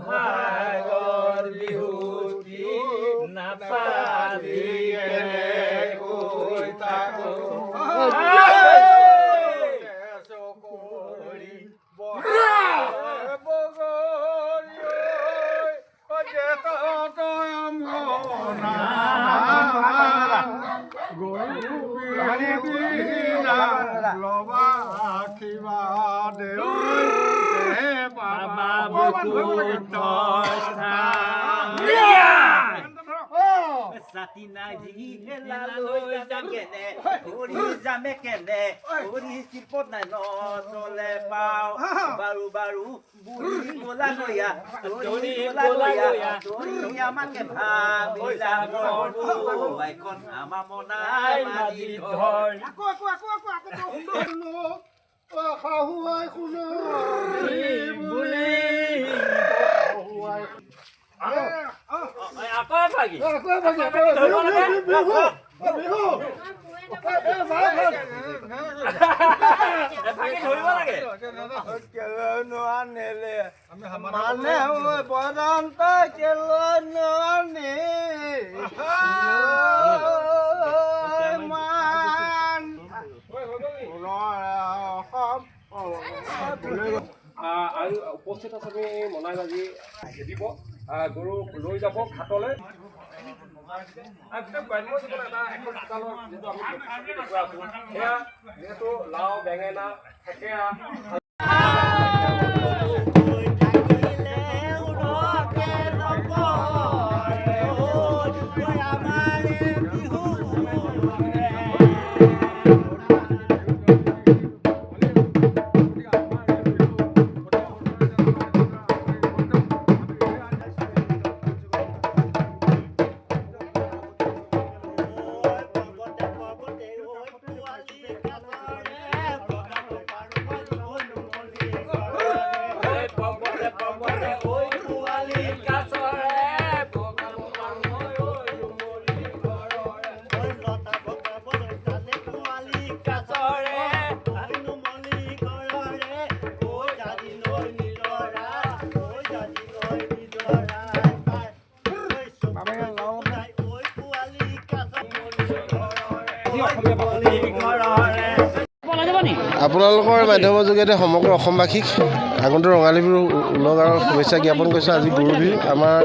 বহাগৰ বিহুটি নাপালি কৈ থাকো Satina di la loya kene ori jame kene ori sirpot na no sole pau baru baru buri bola loya ori bola loya ori ama ke bha bila mo vai kon ama monai madi dhor aku khahuai khuno বুলি আকৌ ভাগি ধৰিব লাগে মানে বদন্ত আৰু উপস্থিত আছে আমি মনাই বাজি দিব গৰু লৈ যাব ঘাটলৈ যিহেতু লাও বেঙেনা থেকেৰা আপোনালোকৰ মাধ্যমৰ যোগেদি সমগ্ৰ অসমবাসীক আগন্তুক ৰঙালী বিহু উলহ শুভেচ্ছা জ্ঞাপন কৰিছোঁ। আজি গৰু বিহু আমাৰ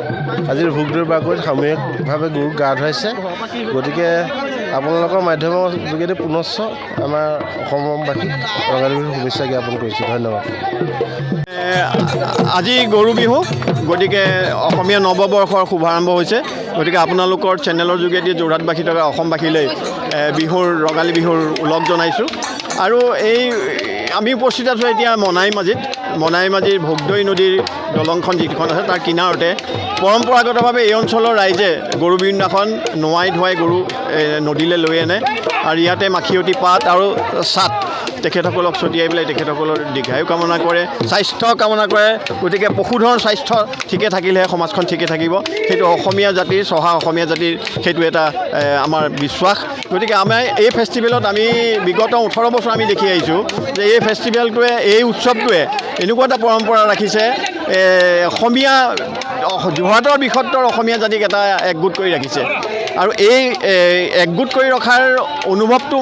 আজিৰ ভোগদৈৰ বাগৰিত সামূহিকভাৱে গৰুক গা ধুৱাইছে। গতিকে আপোনালোকৰ মাধ্যমৰ যোগেদি পুনশ্চ আমাৰ অসমবাসীক ৰঙালী বিহুৰ শুভেচ্ছা জ্ঞাপন কৰিছোঁ। ধন্যবাদ। আজি গৰু বিহু, গতিকে অসমীয়া নৱবৰ্ষৰ শুভাৰম্ভ হৈছে। গতিকে আপোনালোকৰ চেনেলৰ যোগেদি যোৰহাটবাসী থকা অসমবাসীলৈ বিহুৰ ৰঙালী বিহুৰ ওলগ জনাইছোঁ। আৰু এই আমি উপস্থিত আছোঁ এতিয়া মনাইমাজিৰ ভোগদৈ নদীৰ দলংখন যিখন আছে তাৰ কিনাৰতে পৰম্পৰাগতভাৱে এই অঞ্চলৰ ৰাইজে গৰু বিহুৰ দিনাখন নোৱাই ধুৱাই গৰু নদীলৈ লৈ আনে আৰু ইয়াতে মাখিয়তী পাত আৰু চাট তেখেতসকলক ছটিয়াই পেলাই তেখেতসকলৰ দীৰ্ঘায়ু কামনা কৰে, স্বাস্থ্য কামনা কৰে। গতিকে পশুধনৰ স্বাস্থ্য ঠিকে থাকিলেহে সমাজখন ঠিকে থাকিব। সেইটো অসমীয়া জাতিৰ চহা অসমীয়া জাতিৰ সেইটো এটা আমাৰ বিশ্বাস। গতিকে আমাৰ এই ফেষ্টিভেলত আমি বিগত 18 বছৰ আমি দেখি আহিছোঁ যে এই ফেষ্টিভেলটোৱে এই উৎসৱটোৱে এনেকুৱা এটা পৰম্পৰা ৰাখিছে অসমীয়া যোৰহাটৰ বৃহত্তৰ অসমীয়া জাতিক এটা একগোট কৰি ৰাখিছে। আৰু এই একগোট কৰি ৰখাৰ অনুভৱটো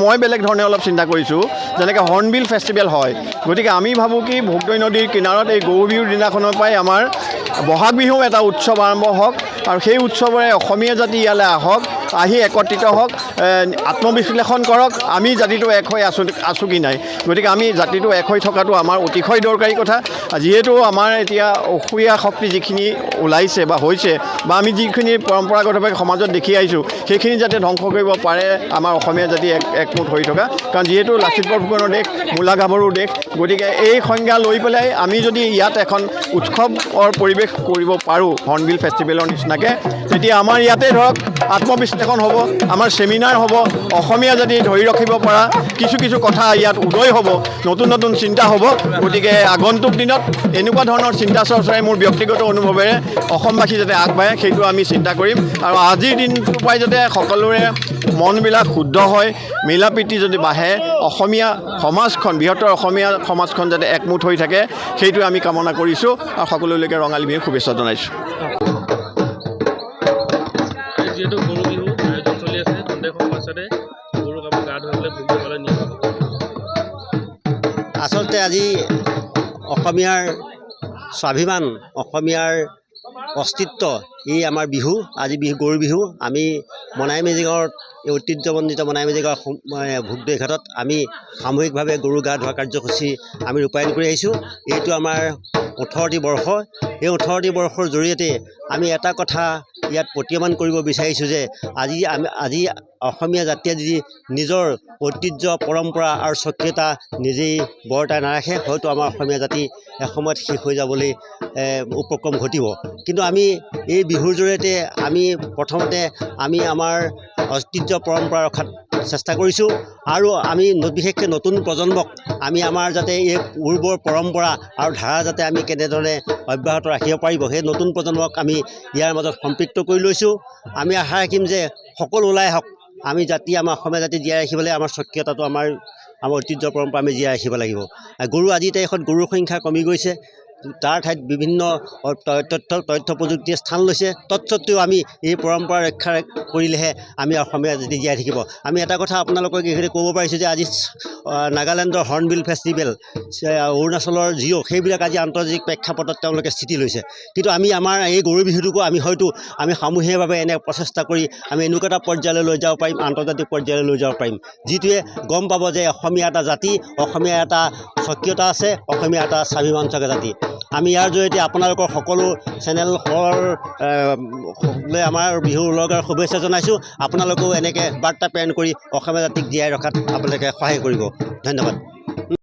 মই বেলেগ ধৰণে অলপ চিন্তা কৰিছোঁ। যেনেকৈ হৰ্ণবিল ফেষ্টিভেল হয়, গতিকে আমি ভাবোঁ কি ভোগদৈ নদীৰ কিনাৰত এই গৰু বিহুৰ দিনাখনৰ পৰাই আমাৰ বহাগ বিহু এটা উৎসৱ আৰম্ভ হওক আৰু সেই উৎসৱৰে অসমীয়া জাতি ইয়ালৈ আহক, আহি একত্ৰিত হওক, আত্মবিশ্লেষণ কৰক আমি জাতিটো এক হৈ আছোঁ কি নাই। গতিকে আমি জাতিটো এক হৈ থকাটো আমাৰ অতিশয় দৰকাৰী কথা। যিহেতু আমাৰ এতিয়া অসূয়া শক্তি যিখিনি ওলাইছে বা হৈছে বা আমি যিখিনি পৰম্পৰাগতভাৱে সমাজত দেখি আহিছোঁ সেইখিনি যাতে ধ্বংস কৰিব পাৰে আমাৰ অসমীয়া জাতি একমুঠ হৈ থকা। কাৰণ যিহেতু লাচিত বৰফুকনৰ দেশ, মূলা গাভৰুৰ দেশ, গতিকে এই সংজ্ঞা লৈ পেলাই আমি যদি ইয়াত এখন উৎসৱৰ পৰিৱেশ কৰিব পাৰোঁ হৰ্ণবিল ফেষ্টিভেলৰ নিচিনাকৈ, তেতিয়া আমাৰ ইয়াতে ধৰক আত্মবিশ্লেষণ হ'ব, আমাৰ ছেমিনাৰ হ'ব, অসমীয়া জাতি ধৰি ৰাখিব পৰা কিছু কথা ইয়াত উদয় হ'ব, নতুন চিন্তা হ'ব। গতিকে আগন্তুক দিনত এনেকুৱা ধৰণৰ চিন্তা চৰ্চাই মোৰ ব্যক্তিগত অনুভৱেৰে অসমবাসী যাতে আগবাঢ়ে সেইটো আমি চিন্তা কৰিম। আৰু আজিৰ দিনটোৰ পৰাই যাতে সকলোৰে মনবিলাক শুদ্ধ হয়, মিলা প্ৰীতি যদি বাঢ়ে, অসমীয়া সমাজখন, বৃহত্তৰ অসমীয়া সমাজখন যাতে একমুঠ হৈ থাকে, সেইটোৱে আমি কামনা কৰিছোঁ আৰু সকলোলৈকে ৰঙালী বিহুৰ শুভেচ্ছা জনাইছোঁ। যিহেতু গৰু বিহু আয়োজন চলি আছে, খন্তেক সময়ৰ পাছতে গৰুক আমি গা ধুৱাবলৈ ভোগলৈ নিয়া হ'ব। আচলতে আজি অসমীয়াৰ স্বাভিমান, অসমীয়াৰ অস্তিত্ব, এই আমাৰ বিহু। আজি গৰু বিহু। আমি মনাই মেজি গাঁৱত এই ঐতিহ্যমণ্ডিত মনাই মেজি গাঁৱৰ ভোগদৈ ঘাটত আমি সামূহিকভাৱে গৰু গা ধোৱা কাৰ্যসূচী আমি ৰূপায়ণ কৰি আহিছোঁ। এইটো আমাৰ 18টি বৰ্ষ। এই 18টি বৰ্ষৰ জৰিয়তে আমি এটা কথা ইয়াত প্ৰতীয়মান কৰিব বিচাৰিছোঁ যে আজি অসমীয়া জাতিয়ে যদি নিজৰ ঐতিহ্য, পৰম্পৰা আৰু স্বকীয়তা নিজেই বৰ্তাই নাৰাখে, হয়তো আমাৰ অসমীয়া জাতি এসময়ত শেষ হৈ যাবলৈ উপক্ৰম ঘটিব। কিন্তু আমি এই বিহুৰ জৰিয়তে আমি প্ৰথমতে আমাৰ ঐতিহ্য পৰম্পৰা ৰখাত চেষ্টা কৰিছোঁ আৰু আমি বিশেষকৈ নতুন প্ৰজন্মক আমি আমাৰ যাতে এই পূৰ্বৰ পৰম্পৰা আৰু ধাৰা যাতে আমি কেনেধৰণে অব্যাহত ৰাখিব পাৰিব, সেই নতুন প্ৰজন্মক আমি ইয়াৰ মাজত সম্পৃক্ত কৰি লৈছোঁ। আমি আশা ৰাখিম যে সকলো ওলাই আহক, আমি আমাৰ অসমীয়া জাতি জীয়াই ৰাখিবলৈ আমাৰ স্বকীয়তাটো, আমাৰ ঐতিহ্য পৰম্পৰা আমি জীয়াই ৰাখিব লাগিব। গৰু আজিৰ তাৰিখত গৰুৰ সংখ্যা কমি গৈছে, তাৰ ঠাইত বিভিন্ন তথ্য প্ৰযুক্তিয়ে স্থান লৈছে। তৎসত্ত্বেও আমি এই পৰম্পৰা ৰক্ষা কৰিলেহে আমি অসমীয়া জাতি জীয়াই থাকিব। আমি এটা কথা আপোনালোকক এইখিনি ক'ব পাৰিছোঁ যে আজি নাগালেণ্ডৰ হৰ্ণবিল ফেষ্টিভেল, অৰুণাচলৰ জিঅ', সেইবিলাক আজি আন্তৰ্জাতিক প্ৰেক্ষাপটত তেওঁলোকে স্থিতি লৈছে। কিন্তু আমাৰ এই গৰু বিহুটোকো আমি সামূহিকভাৱে এনে প্ৰচেষ্টা কৰি আমি এনেকুৱা এটা পৰ্যায়লৈ লৈ যাব পাৰিম, আন্তৰ্জাতিক পৰ্যায়লৈ লৈ যাব পাৰিম, যিটোৱে গম পাব যে অসমীয়া এটা জাতি, অসমীয়া এটা স্বকীয়তা আছে, অসমীয়া এটা স্বাভিমান থকা জাতি। আমি ইয়াৰ জৰিয়তে আপোনালোকৰ সকলো চেনেললৈ আমাৰ বিহু উলগৰ শুভেচ্ছা জনাইছোঁ। আপোনালোকেও এনেকৈ বাৰ্তা প্ৰেৰণ কৰি অসমীয়া জাতিক জীয়াই ৰখাত আপোনালোকে সহায় কৰিব। ধন্যবাদ।